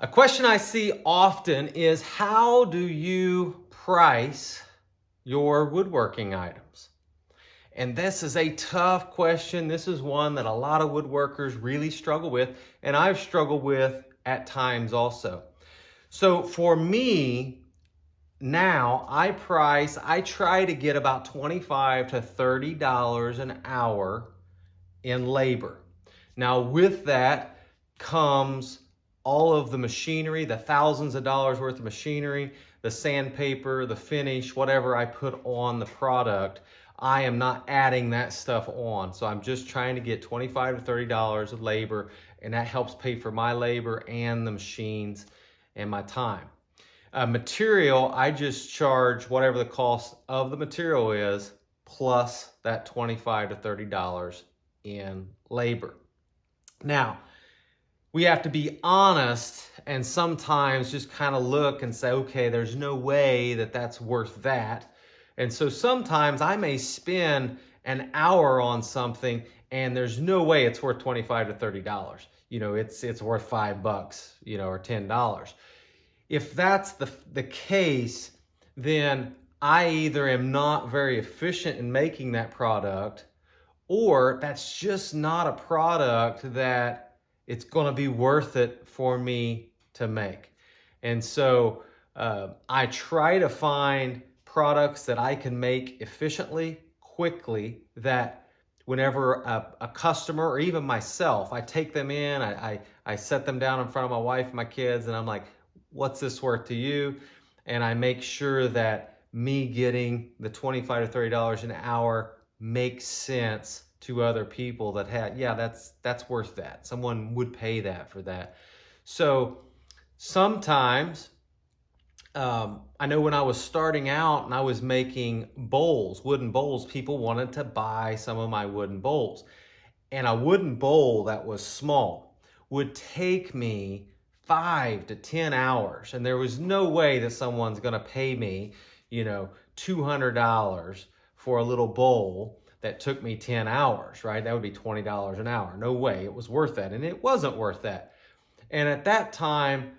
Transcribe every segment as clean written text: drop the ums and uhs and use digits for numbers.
A question I see often is, how do you price your woodworking items? And this is a tough question. This is one that a lot of woodworkers really struggle with, and I've struggled with at times also. So for me, now I try to get about $25 to $30 an hour in labor. Now with that comes all of the machinery, the thousands of dollars worth of machinery, the sandpaper, the finish, whatever I put on the product. I am not adding that stuff on. So I'm just trying to get $25 to $30 of labor, and that helps pay for my labor and the machines and my time. Material, I just charge whatever the cost of the material is, plus that $25 to $30 in labor. Now, we have to be honest and sometimes just kind of look and say, okay, there's no way that that's worth that. And so sometimes I may spend an hour on something and there's no way it's worth $25 to $30. It's worth $5, or $10. If that's the case, then I either am not very efficient in making that product, or that's just not a product that it's going to be worth it for me to make. And so I try to find products that I can make efficiently, quickly, that whenever a customer or even myself, I take them in, I set them down in front of my wife and my kids, and I'm like, what's this worth to you? And I make sure that me getting the $25 to $30 an hour makes sense to other people that that's worth that. Someone would pay that for that. So sometimes, I know when I was starting out and I was making bowls, wooden bowls, people wanted to buy some of my wooden bowls. And a wooden bowl that was small would take me 5 to 10 hours. And there was no way that someone's going to pay me, $200 for a little bowl that took me 10 hours, right? That would be $20 an hour. No way it was worth that. And it wasn't worth that. And at that time,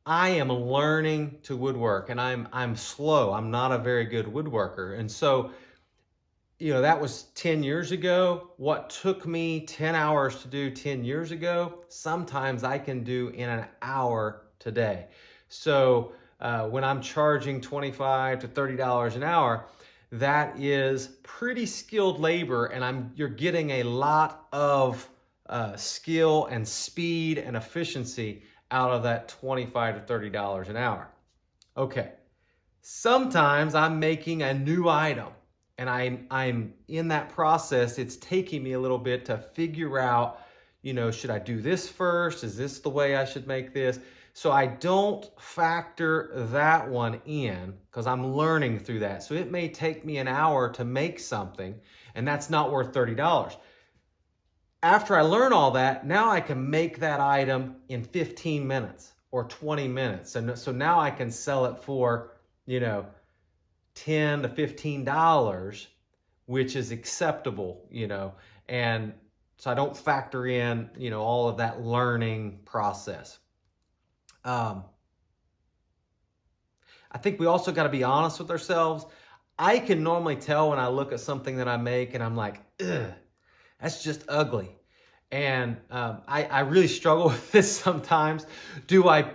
I am learning to woodwork, and I'm slow. I'm not a very good woodworker. And so, that was 10 years ago. What took me 10 hours to do 10 years ago, sometimes I can do in an hour today. So when I'm charging $25 to $30 an hour, that is pretty skilled labor, and you're getting a lot of skill and speed and efficiency out of that $25 to $30 an hour. Okay, sometimes I'm making a new item, and I'm in that process. It's taking me a little bit to figure out, should I do this first? Is this the way I should make this? So I don't factor that one in because I'm learning through that. So it may take me an hour to make something, and that's not worth $30. After I learn all that, now I can make that item in 15 minutes or 20 minutes. And so now I can sell it for, $10 to $15, which is acceptable, and so I don't factor in, all of that learning process. I think we also got to be honest with ourselves. I can normally tell when I look at something that I make and I'm like, ugh, that's just ugly. And I really struggle with this sometimes. Do I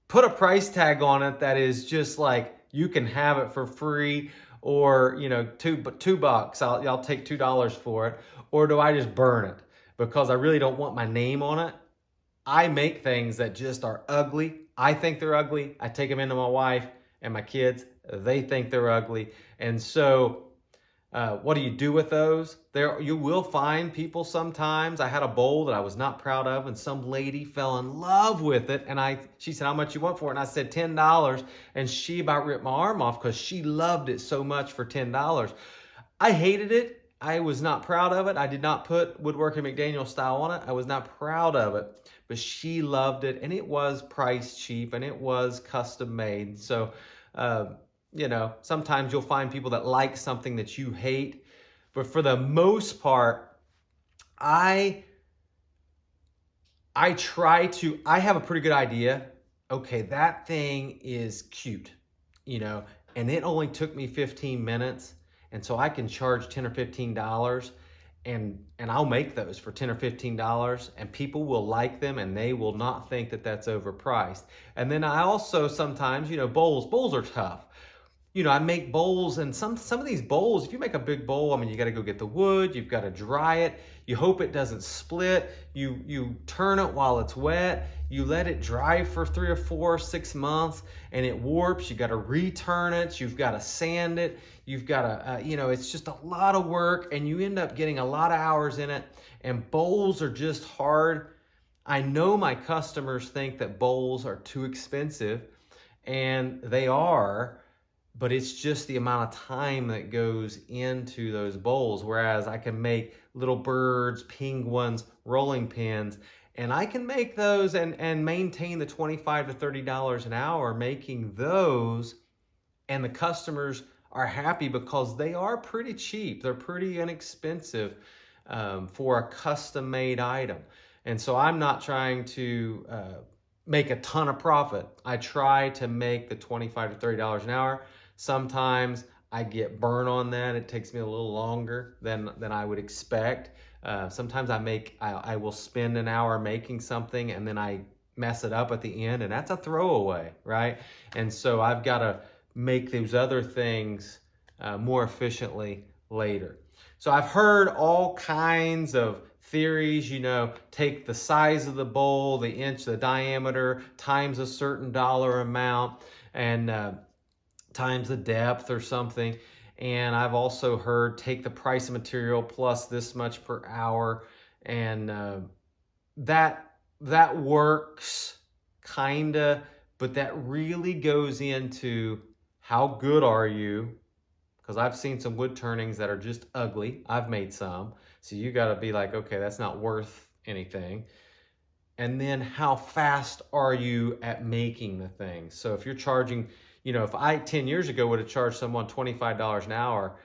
put a price tag on it that is just like, you can have it for free, or, $2, I'll take $2 for it? Or do I just burn it because I really don't want my name on it? I make things that just are ugly. I think they're ugly. I take them into my wife and my kids. They think they're ugly. And so what do you do with those? You will find people sometimes. I had a bowl that I was not proud of, and some lady fell in love with it. And she said, how much you want for it? And I said, $10. And she about ripped my arm off because she loved it so much for $10. I hated it. I was not proud of it. I did not put Woodworking McDaniel style on it. I was not proud of it, but she loved it, and it was priced cheap, and it was custom made. So, sometimes you'll find people that like something that you hate, but for the most part, I have a pretty good idea okay, that thing is cute, and it only took me 15 minutes. And so I can charge 10 or $15 and I'll make those for 10 or $15 and people will like them and they will not think that that's overpriced. And then I also sometimes, bowls are tough. I make bowls, and some of these bowls, if you make a big bowl, I mean, you got to go get the wood, you've got to dry it, you hope it doesn't split, you turn it while it's wet, you let it dry for 3 or 4 or 6 months, and it warps. You got to return it, you've got to sand it, you've got to, it's just a lot of work, and you end up getting a lot of hours in it. And bowls are just hard. I know my customers think that bowls are too expensive, and they are, but it's just the amount of time that goes into those bowls. Whereas I can make little birds, penguins, rolling pins, and I can make those and maintain the $25 to $30 an hour making those. And the customers are happy because they are pretty cheap. They're pretty inexpensive for a custom made item. And so I'm not trying to make a ton of profit. I try to make the $25 to $30 an hour. Sometimes I get burnt on that. It takes me a little longer than I would expect. Sometimes I will spend an hour making something and then I mess it up at the end, and that's a throwaway, right? And so I've got to make those other things more efficiently later. So I've heard all kinds of theories, take the size of the bowl, the inch, the diameter, times a certain dollar amount, and times the depth or something. And I've also heard take the price of material plus this much per hour. And that works kinda, but that really goes into how good are you? Because I've seen some wood turnings that are just ugly. I've made some. So you got to be like, okay, that's not worth anything. And then how fast are you at making the thing? So if you're charging, if I 10 years ago would have charged someone $25 an hour,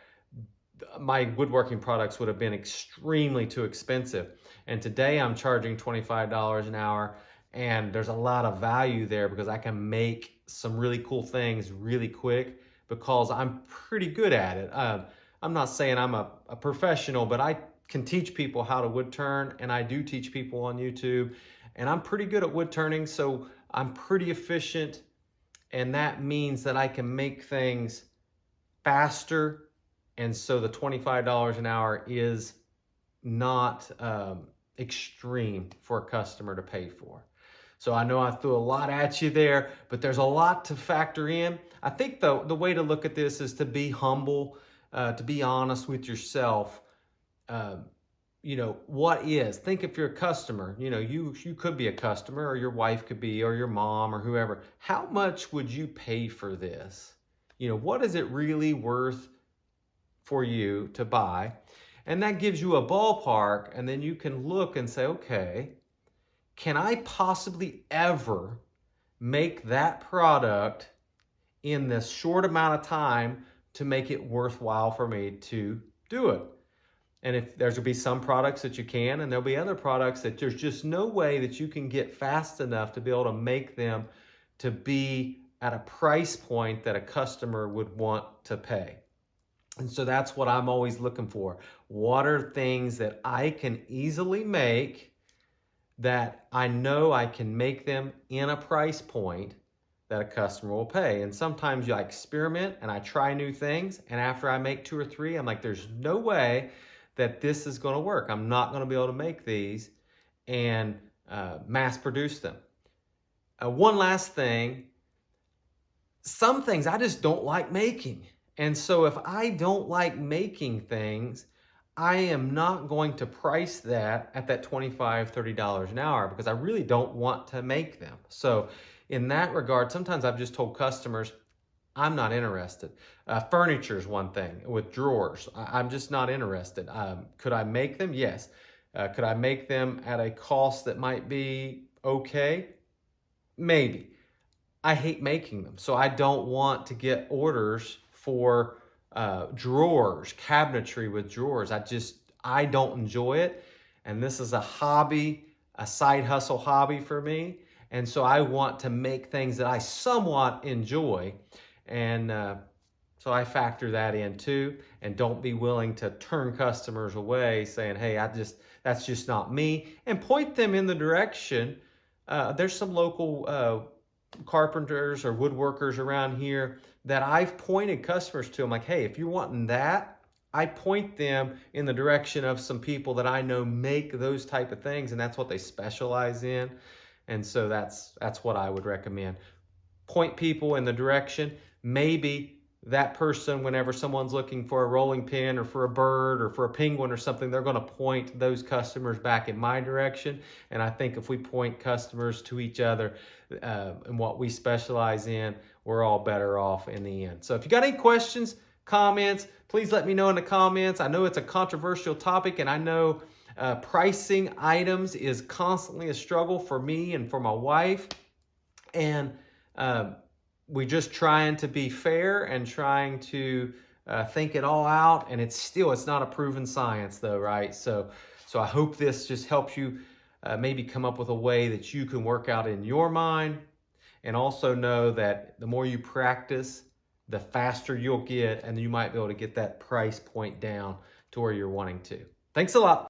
my woodworking products would have been extremely too expensive. And today I'm charging $25 an hour, and there's a lot of value there because I can make some really cool things really quick because I'm pretty good at it. I'm not saying I'm a professional, but I can teach people how to wood turn, and I do teach people on YouTube, and I'm pretty good at wood turning, so I'm pretty efficient, and that means that I can make things faster. And so the $25 an hour is not extreme for a customer to pay for. So I know I threw a lot at you there, but there's a lot to factor in. I think the way to look at this is to be humble, to be honest with yourself. What is? Think if you're a customer, you could be a customer, or your wife could be, or your mom, or whoever. How much would you pay for this? What is it really worth for you to buy? And that gives you a ballpark, and then you can look and say, okay, can I possibly ever make that product in this short amount of time to make it worthwhile for me to do it? And if there's going to be some products that you can, and there'll be other products that there's just no way that you can get fast enough to be able to make them to be at a price point that a customer would want to pay. And so that's what I'm always looking for. What are things that I can easily make that I know I can make them in a price point that a customer will pay? And sometimes I experiment and I try new things, and after I make 2 or 3, I'm like, there's no way that this is going to work. I'm not going to be able to make these and mass produce them. One last thing, some things I just don't like making. And so if I don't like making things, I am not going to price that at that $25, $30 an hour because I really don't want to make them. So in that regard, sometimes I've just told customers, I'm not interested. Furniture is one thing with drawers. I'm just not interested. Could I make them? Yes. Could I make them at a cost that might be okay? Maybe. I hate making them, so I don't want to get orders for drawers, cabinetry with drawers. I don't enjoy it. And this is a hobby, a side hustle hobby for me. And so I want to make things that I somewhat enjoy. And so I factor that in too, and don't be willing to turn customers away saying, hey, that's just not me, and point them in the direction. There's some local carpenters or woodworkers around here that I've pointed customers to. I'm like, hey, if you're wanting that, I point them in the direction of some people that I know make those type of things, and that's what they specialize in. And so that's what I would recommend. Point people in the direction. Maybe that person, whenever someone's looking for a rolling pin or for a bird or for a penguin or something, they're going to point those customers back in my direction. And I think if we point customers to each other and what we specialize in, we're all better off in the end. So if you got any questions, comments, please let me know in the comments. I know it's a controversial topic, and I know pricing items is constantly a struggle for me and for my wife. And we're just trying to be fair and trying to think it all out. And it's not a proven science though, right? So I hope this just helps you maybe come up with a way that you can work out in your mind, and also know that the more you practice, the faster you'll get, and you might be able to get that price point down to where you're wanting to. Thanks a lot.